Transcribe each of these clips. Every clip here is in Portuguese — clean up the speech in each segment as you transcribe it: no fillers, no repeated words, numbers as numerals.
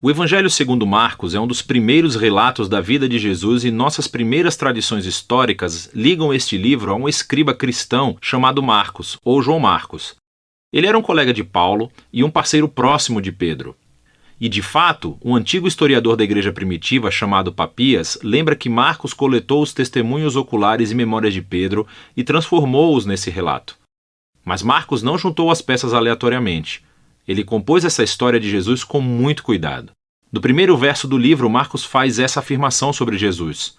O Evangelho segundo Marcos é um dos primeiros relatos da vida de Jesus e nossas primeiras tradições históricas ligam este livro a um escriba cristão chamado Marcos, ou João Marcos. Ele era um colega de Paulo e um parceiro próximo de Pedro. E, de fato, um antigo historiador da igreja primitiva chamado Papias lembra que Marcos coletou os testemunhos oculares e memórias de Pedro e transformou-os nesse relato. Mas Marcos não juntou as peças aleatoriamente. Ele compôs essa história de Jesus com muito cuidado. No primeiro verso do livro, Marcos faz essa afirmação sobre Jesus.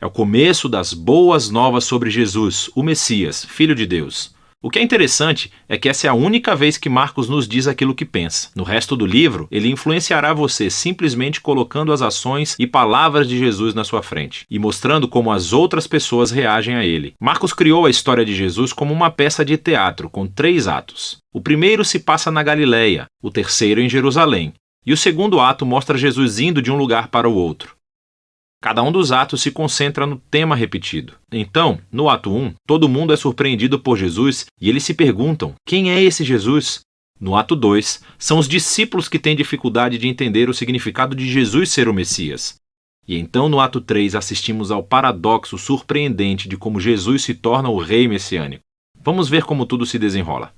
É o começo das boas novas sobre Jesus, o Messias, Filho de Deus. O que é interessante é que essa é a única vez que Marcos nos diz aquilo que pensa. No resto do livro, ele influenciará você simplesmente colocando as ações e palavras de Jesus na sua frente e mostrando como as outras pessoas reagem a ele. Marcos criou a história de Jesus como uma peça de teatro com 3 atos. O primeiro se passa na Galileia, o terceiro em Jerusalém, e o segundo ato mostra Jesus indo de um lugar para o outro. Cada um dos atos se concentra no tema repetido. Então, no ato 1, todo mundo é surpreendido por Jesus e eles se perguntam: quem é esse Jesus? No ato 2, são os discípulos que têm dificuldade de entender o significado de Jesus ser o Messias. E então, no ato 3, assistimos ao paradoxo surpreendente de como Jesus se torna o rei messiânico. Vamos ver como tudo se desenrola.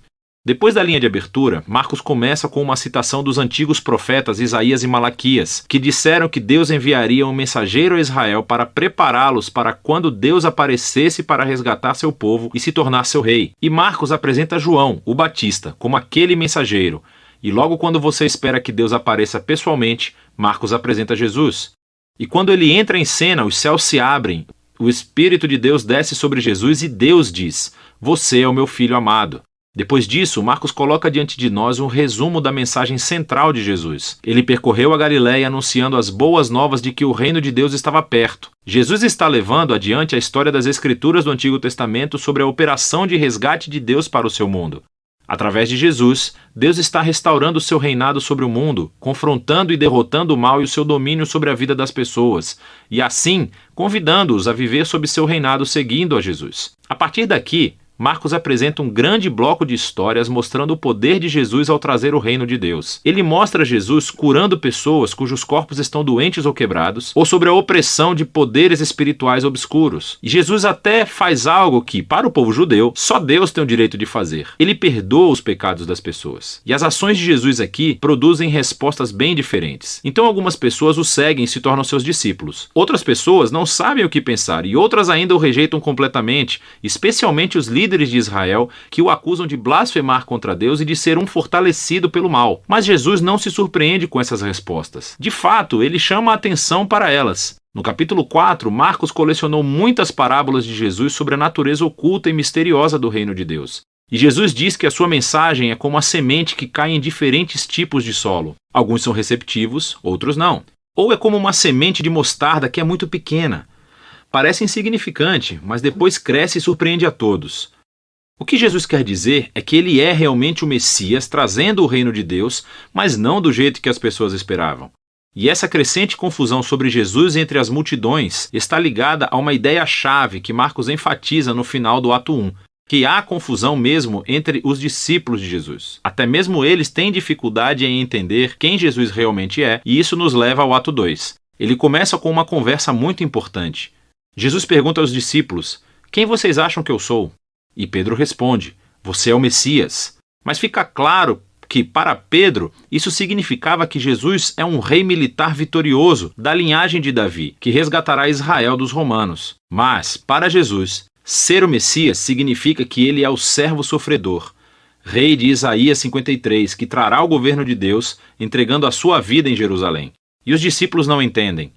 Depois da linha de abertura, Marcos começa com uma citação dos antigos profetas Isaías e Malaquias, que disseram que Deus enviaria um mensageiro a Israel para prepará-los para quando Deus aparecesse para resgatar seu povo e se tornar seu rei. E Marcos apresenta João, o Batista, como aquele mensageiro. E logo quando você espera que Deus apareça pessoalmente, Marcos apresenta Jesus. E quando ele entra em cena, os céus se abrem, o Espírito de Deus desce sobre Jesus e Deus diz: "Você é o meu filho amado." Depois disso, Marcos coloca diante de nós um resumo da mensagem central de Jesus. Ele percorreu a Galileia anunciando as boas novas de que o reino de Deus estava perto. Jesus está levando adiante a história das Escrituras do Antigo Testamento sobre a operação de resgate de Deus para o seu mundo. Através de Jesus, Deus está restaurando o seu reinado sobre o mundo, confrontando e derrotando o mal e o seu domínio sobre a vida das pessoas, e assim, convidando-os a viver sob seu reinado seguindo a Jesus. A partir daqui, Marcos apresenta um grande bloco de histórias mostrando o poder de Jesus ao trazer o reino de Deus. Ele mostra Jesus curando pessoas cujos corpos estão doentes ou quebrados, ou sobre a opressão de poderes espirituais obscuros. E Jesus até faz algo que, para o povo judeu, só Deus tem o direito de fazer. Ele perdoa os pecados das pessoas. E as ações de Jesus aqui produzem respostas bem diferentes. Então algumas pessoas o seguem e se tornam seus discípulos. Outras pessoas não sabem o que pensar e outras ainda o rejeitam completamente, especialmente os líderes de Israel, que o acusam de blasfemar contra Deus e de ser um fortalecido pelo mal. Mas Jesus não se surpreende com essas respostas. De fato, ele chama a atenção para elas. No capítulo 4, Marcos colecionou muitas parábolas de Jesus sobre a natureza oculta e misteriosa do reino de Deus. E Jesus diz que a sua mensagem é como a semente que cai em diferentes tipos de solo. Alguns são receptivos, outros não. Ou é como uma semente de mostarda que é muito pequena. Parece insignificante, mas depois cresce e surpreende a todos. O que Jesus quer dizer é que ele é realmente o Messias trazendo o reino de Deus, mas não do jeito que as pessoas esperavam. E essa crescente confusão sobre Jesus entre as multidões está ligada a uma ideia-chave que Marcos enfatiza no final do ato 1, que há confusão mesmo entre os discípulos de Jesus. Até mesmo eles têm dificuldade em entender quem Jesus realmente é, e isso nos leva ao ato 2. Ele começa com uma conversa muito importante. Jesus pergunta aos discípulos: "Quem vocês acham que eu sou?" E Pedro responde: "Você é o Messias." Mas fica claro que, para Pedro, isso significava que Jesus é um rei militar vitorioso da linhagem de Davi, que resgatará Israel dos romanos. Mas, para Jesus, ser o Messias significa que ele é o servo sofredor, rei de Isaías 53, que trará o governo de Deus, entregando a sua vida em Jerusalém. E os discípulos não entendem.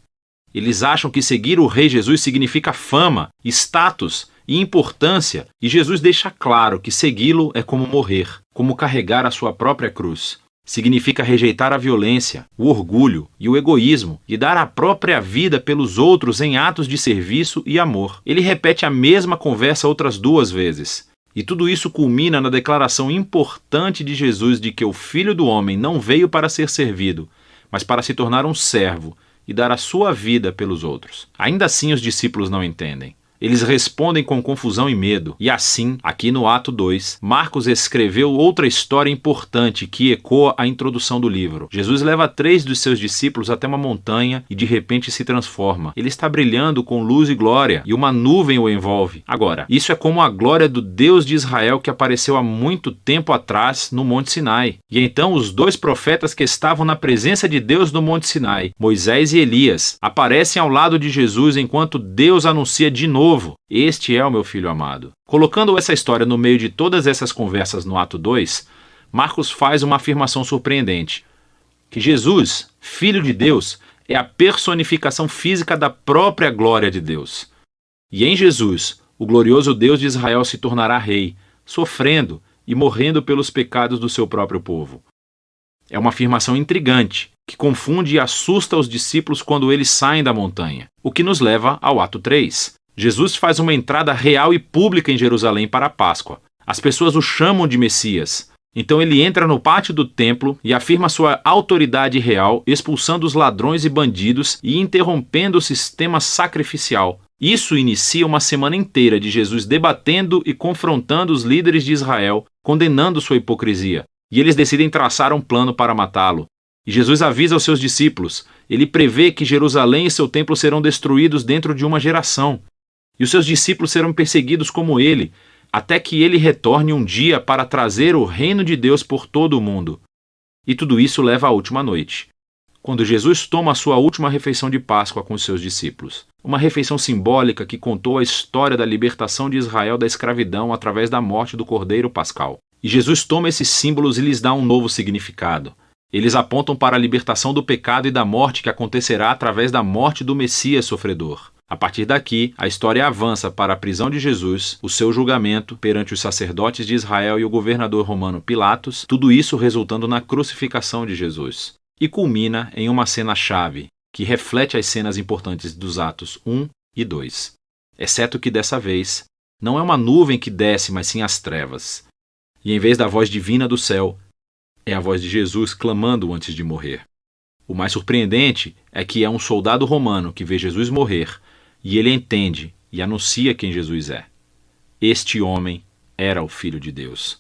Eles acham que seguir o rei Jesus significa fama, status e importância, e Jesus deixa claro que segui-lo é como morrer, como carregar a sua própria cruz. Significa rejeitar a violência, o orgulho e o egoísmo e dar a própria vida pelos outros em atos de serviço e amor. Ele repete a mesma conversa outras 2 vezes. E tudo isso culmina na declaração importante de Jesus de que o Filho do Homem não veio para ser servido, mas para se tornar um servo e dar a sua vida pelos outros. Ainda assim os discípulos não entendem. Eles respondem com confusão e medo. E assim, aqui no ato 2, Marcos escreveu outra história importante que ecoa a introdução do livro. Jesus leva 3 dos seus discípulos até uma montanha e de repente se transforma. Ele está brilhando com luz e glória e uma nuvem o envolve. Agora, isso é como a glória do Deus de Israel que apareceu há muito tempo atrás no Monte Sinai. E então os 2 profetas que estavam na presença de Deus no Monte Sinai, Moisés e Elias, aparecem ao lado de Jesus enquanto Deus anuncia de novo: "Este é o meu filho amado". Colocando essa história no meio de todas essas conversas no ato 2, Marcos faz uma afirmação surpreendente: que Jesus, Filho de Deus, é a personificação física da própria glória de Deus. E em Jesus, o glorioso Deus de Israel se tornará rei, sofrendo e morrendo pelos pecados do seu próprio povo. É uma afirmação intrigante, que confunde e assusta os discípulos quando eles saem da montanha, o que nos leva ao ato 3. Jesus faz uma entrada real e pública em Jerusalém para a Páscoa. As pessoas o chamam de Messias. Então ele entra no pátio do templo e afirma sua autoridade real, expulsando os ladrões e bandidos e interrompendo o sistema sacrificial. Isso inicia uma semana inteira de Jesus debatendo e confrontando os líderes de Israel, condenando sua hipocrisia. E eles decidem traçar um plano para matá-lo. E Jesus avisa aos seus discípulos. Ele prevê que Jerusalém e seu templo serão destruídos dentro de uma geração. E os seus discípulos serão perseguidos como ele, até que ele retorne um dia para trazer o reino de Deus por todo o mundo. E tudo isso leva à última noite, quando Jesus toma a sua última refeição de Páscoa com os seus discípulos. Uma refeição simbólica que contou a história da libertação de Israel da escravidão através da morte do Cordeiro Pascal. E Jesus toma esses símbolos e lhes dá um novo significado. Eles apontam para a libertação do pecado e da morte que acontecerá através da morte do Messias sofredor. A partir daqui, a história avança para a prisão de Jesus, o seu julgamento perante os sacerdotes de Israel e o governador romano Pilatos, tudo isso resultando na crucificação de Jesus. E culmina em uma cena-chave, que reflete as cenas importantes dos atos 1 e 2. Exceto que dessa vez, não é uma nuvem que desce, mas sim as trevas. E em vez da voz divina do céu, é a voz de Jesus clamando antes de morrer. O mais surpreendente é que é um soldado romano que vê Jesus morrer, e ele entende e anuncia quem Jesus é. Este homem era o Filho de Deus.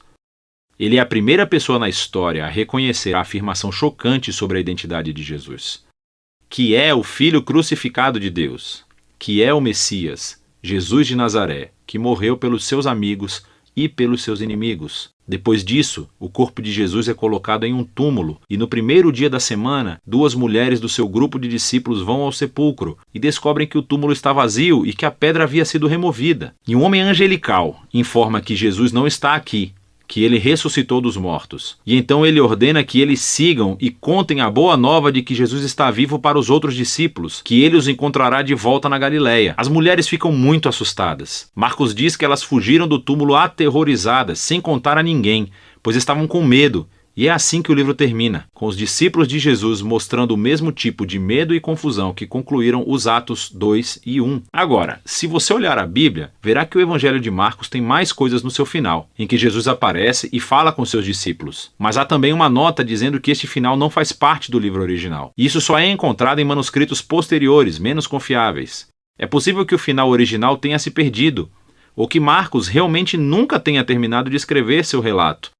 Ele é a primeira pessoa na história a reconhecer a afirmação chocante sobre a identidade de Jesus, que é o Filho crucificado de Deus, que é o Messias, Jesus de Nazaré, que morreu pelos seus amigos e pelos seus inimigos. Depois disso, o corpo de Jesus é colocado em um túmulo, e no primeiro dia da semana, 2 mulheres do seu grupo de discípulos vão ao sepulcro e descobrem que o túmulo está vazio e que a pedra havia sido removida. E um homem angelical informa que Jesus não está aqui, que ele ressuscitou dos mortos. E então ele ordena que eles sigam e contem a boa nova de que Jesus está vivo para os outros discípulos, que ele os encontrará de volta na Galileia. As mulheres ficam muito assustadas. Marcos diz que elas fugiram do túmulo aterrorizadas, sem contar a ninguém, pois estavam com medo. E é assim que o livro termina, com os discípulos de Jesus mostrando o mesmo tipo de medo e confusão que concluíram os Atos 2 e 1. Agora, se você olhar a Bíblia, verá que o Evangelho de Marcos tem mais coisas no seu final, em que Jesus aparece e fala com seus discípulos. Mas há também uma nota dizendo que este final não faz parte do livro original. E isso só é encontrado em manuscritos posteriores, menos confiáveis. É possível que o final original tenha se perdido, ou que Marcos realmente nunca tenha terminado de escrever seu relato.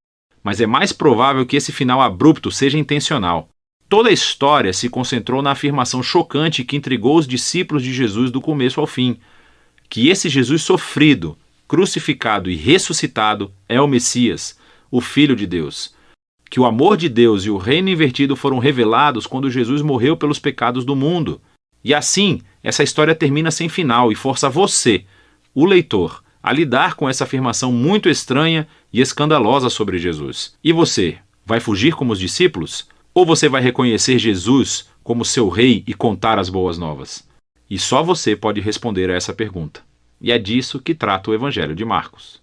Mas é mais provável que esse final abrupto seja intencional. Toda a história se concentrou na afirmação chocante que intrigou os discípulos de Jesus do começo ao fim, que esse Jesus sofrido, crucificado e ressuscitado é o Messias, o Filho de Deus, que o amor de Deus e o reino invertido foram revelados quando Jesus morreu pelos pecados do mundo. E assim, essa história termina sem final e força você, o leitor, a lidar com essa afirmação muito estranha e escandalosa sobre Jesus. E você, vai fugir como os discípulos? Ou você vai reconhecer Jesus como seu rei e contar as boas novas? E só você pode responder a essa pergunta. E é disso que trata o Evangelho de Marcos.